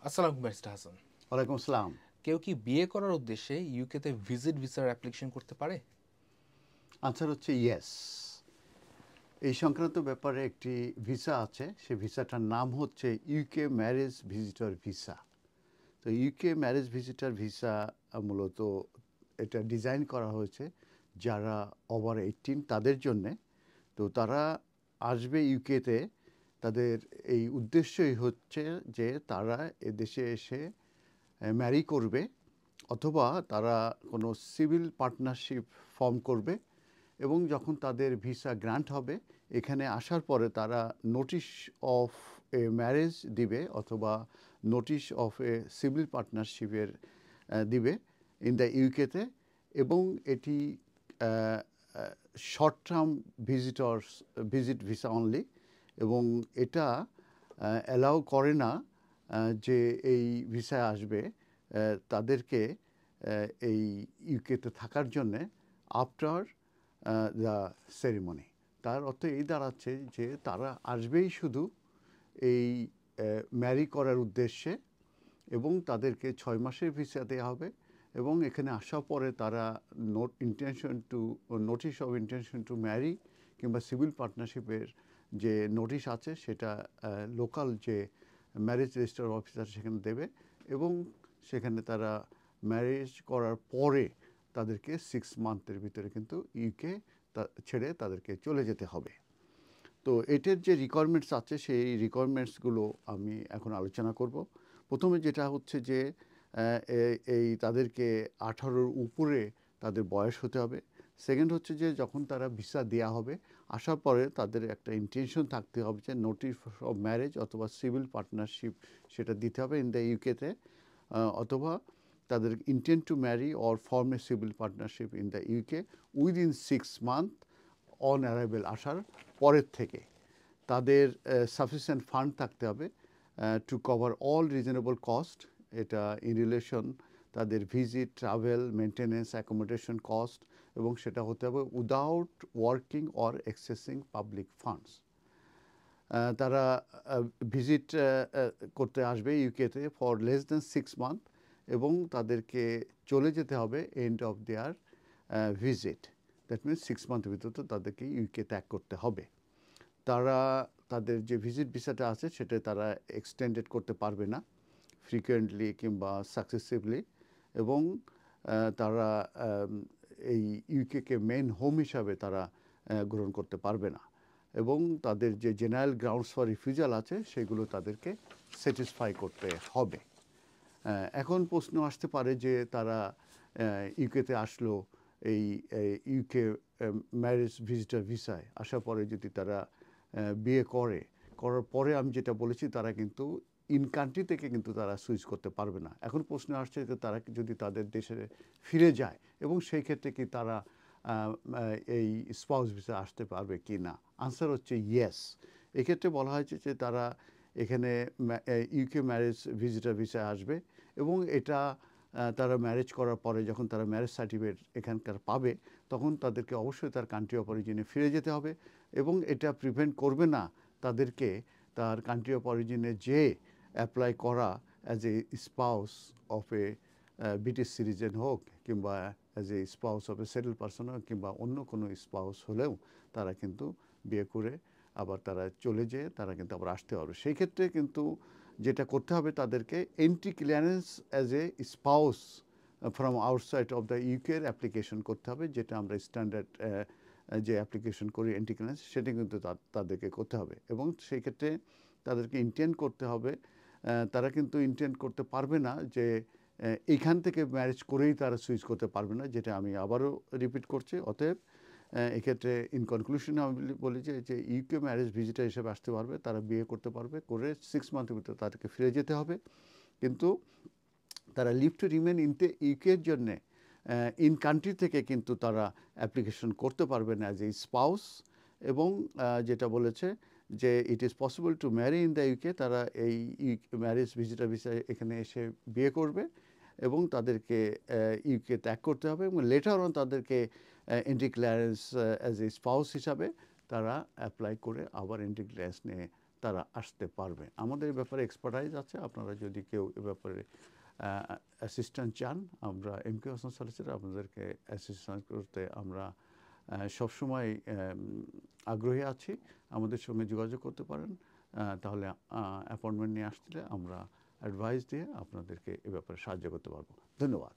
আসসালামু আলাইকুম ব্যারিস্টার হাসান। ওয়ালাইকুম আসসালাম। কেউ কি বিয়ে করার উদ্দেশ্যে ইউকেতে ভিজিট ভিসার অ্যাপ্লিকেশন করতে পারে? আনসার হচ্ছে ইয়েস। এই সংক্রান্ত ব্যাপারে একটি ভিসা আছে, সেই ভিসাটার নাম হচ্ছে ইউকে ম্যারেজ ভিজিটর ভিসা। তো ইউকে ম্যারেজ ভিজিটর ভিসা মূলত এটা ডিজাইন করা হয়েছে যারা ওভার 18 তাদের জন্যে। তো তারা আসবে ইউকেতে, তাদের এই উদ্দেশ্যই হচ্ছে যে তারা এদেশে এসে ম্যারি করবে, অথবা তারা কোনো সিভিল পার্টনারশিপ ফর্ম করবে, এবং যখন তাদের ভিসা গ্রান্ট হবে এখানে আসার পরে তারা নোটিশ অফ এ ম্যারেজ দিবে অথবা নোটিশ অফ এ সিভিল পার্টনারশিপের দিবে ইন দ্য ইউকেতে। এবং এটি short term visit visa only, এবং এটা অ্যালাউ করে না যে এই ভিসায় আসবে তাদেরকে এই ইউকেতে থাকার জন্যে আফটার দ্য সেরিমনি। তার অর্থ এই দাঁড়াচ্ছে যে তারা আসবেই শুধু এই ম্যারি করার উদ্দেশ্যে, এবং তাদেরকে 6 মাসের ভিসা দেওয়া হবে, এবং এখানে আসার পরে তারা notice of intention to marry কিংবা সিভিল পার্টনারশিপের যে নোটিশ আছে সেটা লোকাল যে ম্যারেজ রেজিস্টার অফিসার সেখানে দেবে, এবং সেখানে তারা ম্যারেজ করার পরে তাদেরকে 6 মান্থের ভিতরে কিন্তু ইউকে ছেড়ে তাদেরকে চলে যেতে হবে। তো এটার যে রিকোয়ারমেন্টস আছে সেই রিকোয়ারমেন্টসগুলো আমি এখন আলোচনা করব। প্রথমে যেটা হচ্ছে যে এই তাদেরকে 18-র উপরে তাদের বয়স হতে হবে। সেকেন্ড হচ্ছে যে যখন তারা ভিসা দেওয়া হবে, আসার পরে তাদের একটা ইন্টেনশন থাকতে হবে যে নোটিশ অফ ম্যারেজ অথবা সিভিল পার্টনারশিপ সেটা দিতে হবে ইন দ্য ইউকেতে, অথবা তাদের intent to marry or form a civil partnership in the UK within 6 month on arrival, আসার পরের থেকে। তাদের সাফিসিয়েন্ট ফান্ড থাকতে হবে to cover all reasonable cost, এটা ইন রিলেশন তাদের visit, travel, maintenance, accommodation cost, এবং সেটা হতে হবে without working or accessing public funds. তারা ভিজিট করতে আসবে ইউকেতে ফর লেস দেন 6 মান্থ, এবং তাদেরকে চলে যেতে হবে end of their visit. That means 6 মান্থের ভিতরে তো তাদেরকে ইউকে ত্যাগ করতে হবে। তারা তাদের যে ভিজিট ভিসাটা আছে সেটা তারা এক্সটেন্ডেড করতে পারবে না ফ্রিকুয়েন্টলি কিংবা সাকসেসিভলি, এবং তারা এই ইউকেকে মেন হোম হিসাবে তারা গ্রহণ করতে পারবে না, এবং তাদের যে জেনারেল গ্রাউন্ডস ফর রিফিউজাল আছে সেগুলো তাদেরকে স্যাটিসফাই করতে হবে। এখন প্রশ্ন আসতে পারে যে তারা ইউকেতে আসলো এই ইউকে ম্যারেজ ভিজিটার ভিসায় আসার পরে যদি তারা বিয়ে করার পরে আমি যেটা বলেছি তারা কিন্তু ইন কান্ট্রি থেকে কিন্তু তারা সুইচ করতে পারবে না। এখন প্রশ্ন আসছে যে তারা যদি তাদের দেশে ফিরে যায় এবং সেই ক্ষেত্রে কি তারা এই স্পাউস ভিসা আসতে পারবে কি না, আনসার হচ্ছে ইয়েস। এক্ষেত্রে বলা হয়েছে যে তারা এখানে ইউকে ম্যারেজ ভিজিটার ভিসা আসবে, এবং এটা তারা ম্যারেজ করার পরে যখন তারা ম্যারেজ সার্টিফিকেট এখানকার পাবে তখন তাদেরকে অবশ্যই তার কান্ট্রি অফ অরিজিনে ফিরে যেতে হবে, এবং এটা প্রিভেন্ট করবে না তাদেরকে তার কান্ট্রি অফ অরিজিনে যে অ্যাপ্লাই করা as a spouse of A British citizen হোক কিংবা as a spouse of A settle person হোক কিংবা অন্য কোনো স্পাউস হলেও তারা কিন্তু বিয়ে করে আবার তারা চলে যেয়ে তারা কিন্তু আবার আসতে পারবে। সেই ক্ষেত্রে কিন্তু যেটা করতে হবে তাদেরকে entry clearance as a spouse from outside of the ইউকের অ্যাপ্লিকেশন করতে হবে, যেটা আমরা স্ট্যান্ডার্ড যে অ্যাপ্লিকেশন করি এন্ট্রি ক্লিয়ারেন্স সেটা কিন্তু তাদেরকে করতে হবে, এবং সেই ক্ষেত্রে তাদেরকে ইন্টেন্ড করতে হবে। তারা কিন্তু ইন্টেন্ড করতে পারবে না যে এইখান থেকে ম্যারেজ করেই তারা সুইচ করতে পারবে না, যেটা আমি আবারও রিপিট করছি। অতএব এক্ষেত্রে ইন কনক্লুশন আমি বলি যে ইউকে ম্যারেজ ভিজিটার হিসেবে আসতে পারবে, তারা বিয়ে করতে পারবে, করে 6 মান্থের ভিতরে তাদেরকে ফিরে যেতে হবে, কিন্তু তারা লিভ টু রিমেন ইউকের জন্যে ইন কান্ট্রি থেকে কিন্তু তারা অ্যাপ্লিকেশন করতে পারবে না অ্যাজ এ স্পাউস। এবং যেটা বলেছে যে it is possible to marry in the UK, তারা এই ম্যারেজ ভিজিটার ভিসা এখানে এসে বিয়ে করবে এবং তাদেরকে ইউকে ত্যাগ করতে হবে, এবং লেটার অন তাদেরকে entry clearance as a spouse হিসাবে তারা অ্যাপ্লাই করে আবার এন্ট্রি ক্লিয়ারেন্স নিয়ে তারা আসতে পারবে। আমাদের এ ব্যাপারে এক্সপার্টাইজ আছে। আপনারা যদি কেউ এ ব্যাপারে অ্যাসিস্ট্যান্ট চান, আমরা এমকে হোসেন সলিসিটর আপনাদেরকে অ্যাসিস্ট্যান্ট করতে আমরা সবসময় আগ্রহী আছি। আমাদের সঙ্গে যোগাযোগ করতে পারেন। তাহলে অ্যাপয়েন্টমেন্ট নিয়ে আসলে আমরা অ্যাডভাইস দিয়ে আপনাদেরকে এ ব্যাপারে সাহায্য করতে পারবো। ধন্যবাদ।